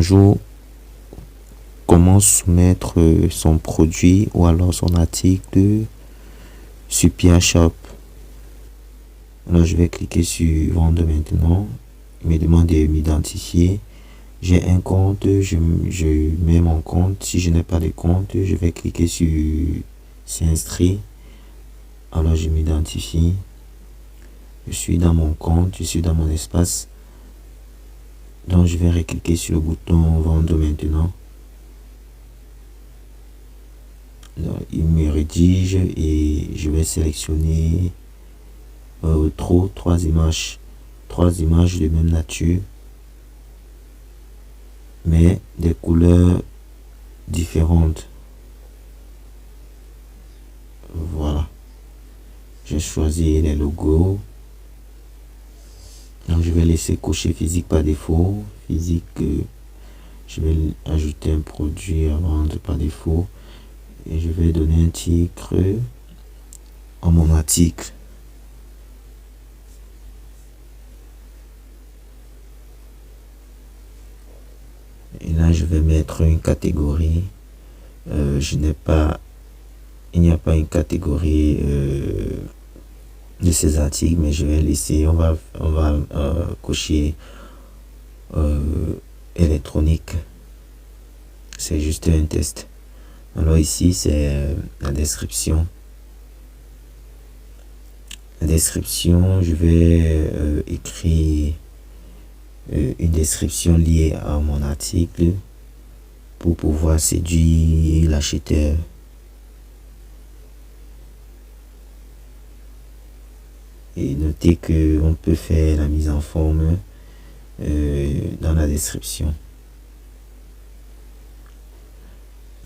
bonjour, comment soumettre son produit ou alors son article sur PeerShop. Alors je vais cliquer sur vendre maintenant. Il me demande de m'identifier. J'ai un compte, je mets mon compte. Si je n'ai pas de compte, je vais cliquer sur s'inscrire. Alors je m'identifie. Je suis dans mon compte, je suis dans mon espace. Donc je vais recliquer sur le bouton vendre maintenant. Alors, il me rédige et je vais sélectionner trois images de même nature, mais des couleurs différentes. Voilà, j'ai choisi les logos. Donc je vais laisser cocher physique par défaut. Physique, je vais ajouter un produit à vendre par défaut et je vais donner un titre à mon article. Et là je vais mettre une catégorie. Il n'y a pas une catégorie de ces articles, mais je vais laisser, on va cocher électronique. C'est juste un test. Alors ici c'est la description. La description, je vais écrire une description liée à mon article pour pouvoir séduire l'acheteur. Et notez que on peut faire la mise en forme dans la description.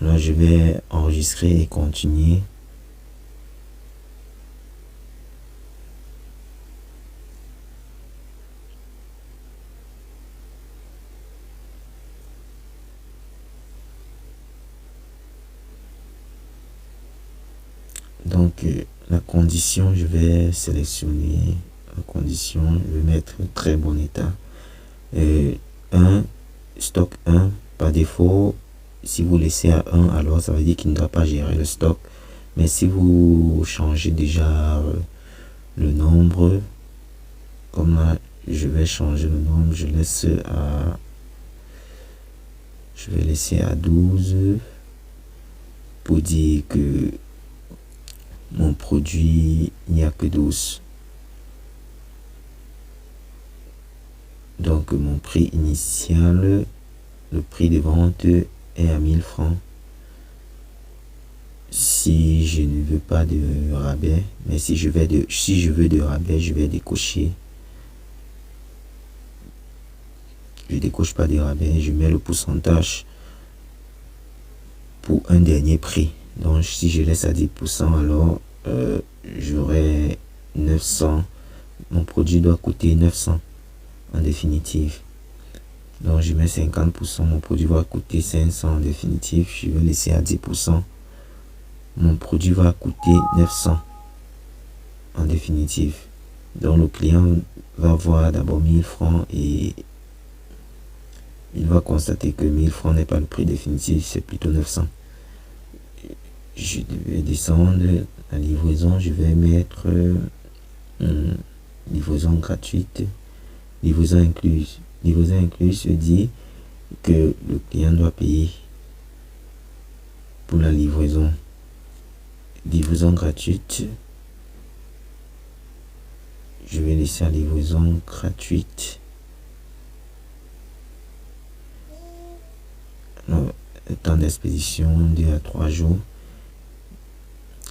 Là, je vais enregistrer et continuer. Donc, la condition, je vais sélectionner la condition, je vais mettre très bon état. 1, stock 1, par défaut, si vous laissez à 1, alors ça veut dire qu'il ne doit pas gérer le stock. Mais si vous changez déjà le nombre, comme là, je vais changer le nombre, je vais laisser à 12 pour dire que mon produit, il n'y a que 12. Donc mon prix initial, le prix de vente est à 1000 francs. Si je ne veux pas de rabais, mais si je veux de rabais, je vais décocher. Je décoche pas de rabais, je mets le pourcentage pour un dernier prix. Donc si je laisse à 10%, alors j'aurai 900. Mon produit doit coûter 900 en définitive. Donc je mets 50%, mon produit va coûter 500 en définitive. Je vais laisser à 10%. Mon produit va coûter 900 en définitive. Donc le client va voir d'abord 1000 francs et il va constater que 1000 francs n'est pas le prix définitif, c'est plutôt 900. Je vais descendre la livraison, je vais mettre livraison gratuite, livraison incluse. Livraison incluse se dit que le client doit payer pour la livraison. Livraison gratuite, je vais laisser la livraison gratuite. Alors, le temps d'expédition 2 à 3 jours.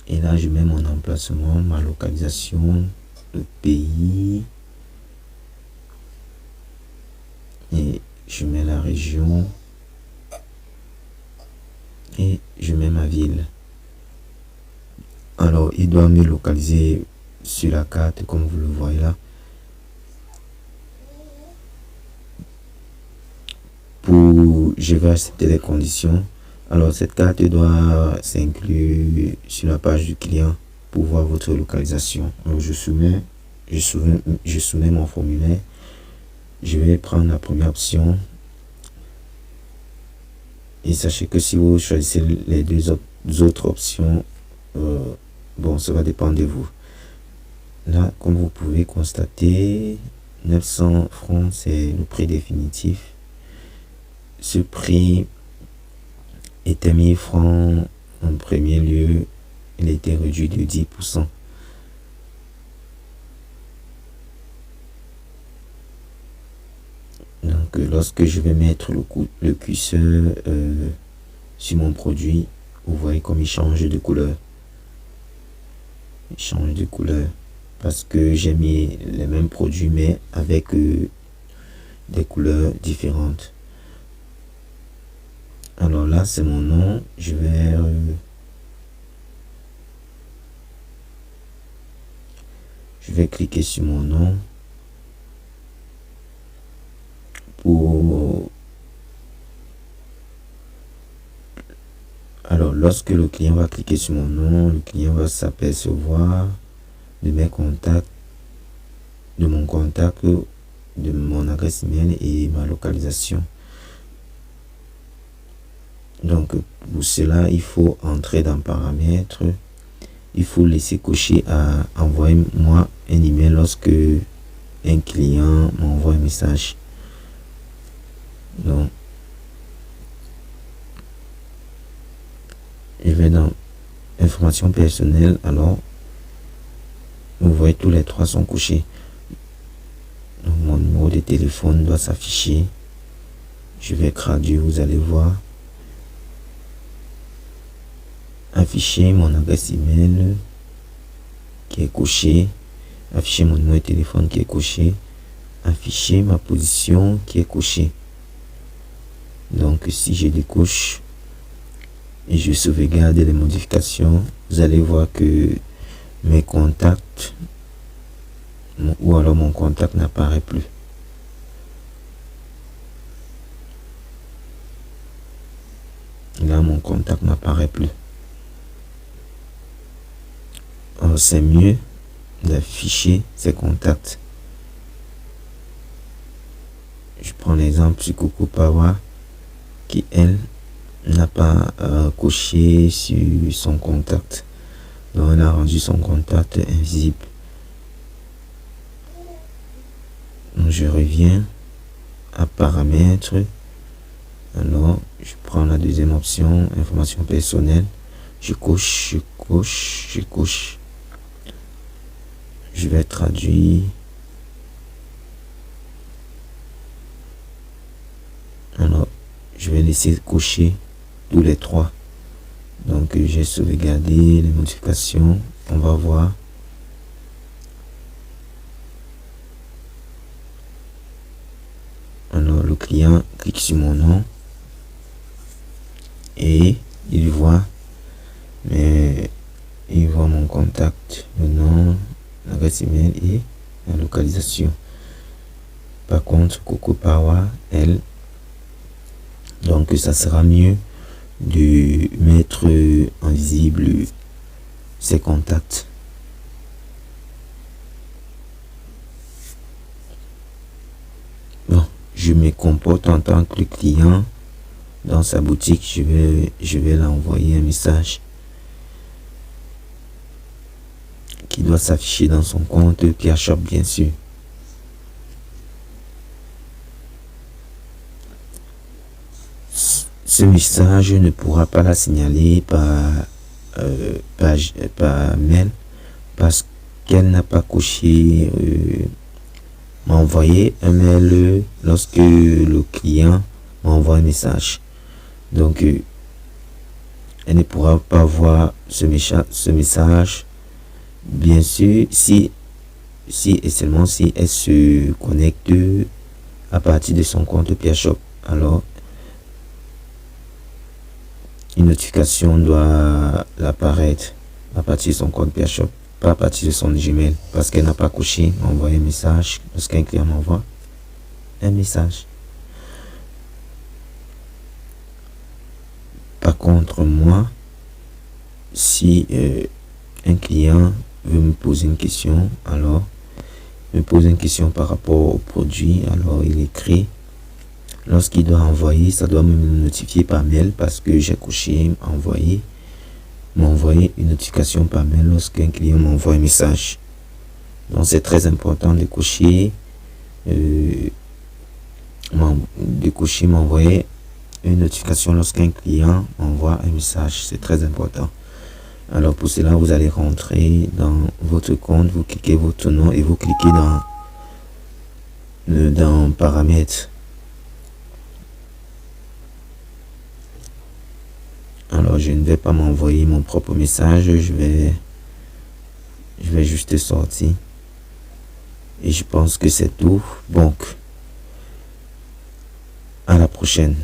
Et là, je mets mon emplacement, ma localisation, le pays. Et je mets la région. Et je mets ma ville. Alors, il doit me localiser sur la carte, comme vous le voyez là. Je vais accepter les conditions. Alors, cette carte doit s'inclure sur la page du client pour voir votre localisation. Alors, je soumets mon formulaire. Je vais prendre la première option. Et sachez que si vous choisissez les autres options, bon, ça va dépendre de vous. Là, comme vous pouvez constater, 900 francs, c'est le prix définitif. Ce prix était 1000 francs en premier lieu. Il a été réduit de 10%. Donc, lorsque je vais mettre le curseur sur mon produit, vous voyez comme il change de couleur. Il change de couleur parce que j'ai mis les mêmes produits mais avec des couleurs différentes. Alors là, c'est mon nom. Je vais cliquer sur mon nom pour... Alors, lorsque le client va cliquer sur mon nom, le client va s'apercevoir de mes contacts, de mon contact, de mon adresse email et ma localisation. Donc, pour cela, il faut entrer dans paramètres. Il faut laisser cocher à envoyer moi un email lorsque un client m'envoie un message. Donc, je vais dans informations personnelles. Alors, vous voyez, tous les trois sont couchés. Donc, mon numéro de téléphone doit s'afficher. Je vais traduire, vous allez voir. Afficher mon adresse email qui est coché. Afficher mon numéro de téléphone qui est coché. Afficher ma position qui est cochée. Donc, si je décoche et je sauvegarde les modifications, vous allez voir que mes contacts ou alors mon contact n'apparaît plus. Là, mon contact n'apparaît plus. Alors, c'est mieux d'afficher ces contacts. Je prends l'exemple sur Coco Power qui, elle, n'a pas coché sur son contact. Donc, elle a rendu son contact invisible. Donc, je reviens à paramètres. Alors, je prends la deuxième option, information personnelle. Je coche. Je vais traduire. Alors, je vais laisser cocher tous les trois. Donc, j'ai sauvegardé les modifications. On va voir. Alors, le client clique sur mon nom et il voit mon contact, le nom, l'adresse email et la localisation. Par contre, Coco Power, elle, donc ça sera mieux de mettre en visible ses contacts. Bon, je me comporte en tant que client dans sa boutique. Je vais l'envoyer un message qui doit s'afficher dans son compte PeerShop, bien sûr. Ce message ne pourra pas la signaler par mail parce qu'elle n'a pas coché m'envoyer un mail lorsque le client m'envoie un message. Donc, elle ne pourra pas voir ce message. Bien sûr, si et seulement si elle se connecte à partir de son compte PeerShop. Alors, une notification doit apparaître à partir de son compte PeerShop, pas à partir de son Gmail, parce qu'elle n'a pas coché envoyer un message lorsqu'un client m'envoie un message. Par contre, moi, si un client veut me poser une question, alors me pose une question par rapport au produit, alors il écrit Lorsqu'il doit envoyer, ça doit me notifier par mail parce que j'ai coché envoyer, m'envoyer une notification par mail lorsqu'un client m'envoie un message. Donc c'est très important de cocher, m'envoyer une notification lorsqu'un client envoie un message. C'est très important. Alors pour cela, vous allez rentrer dans votre compte, vous cliquez votre nom et vous cliquez dans paramètres. Alors je ne vais pas m'envoyer mon propre message, je vais juste sortir. Et je pense que c'est tout. Donc, à la prochaine.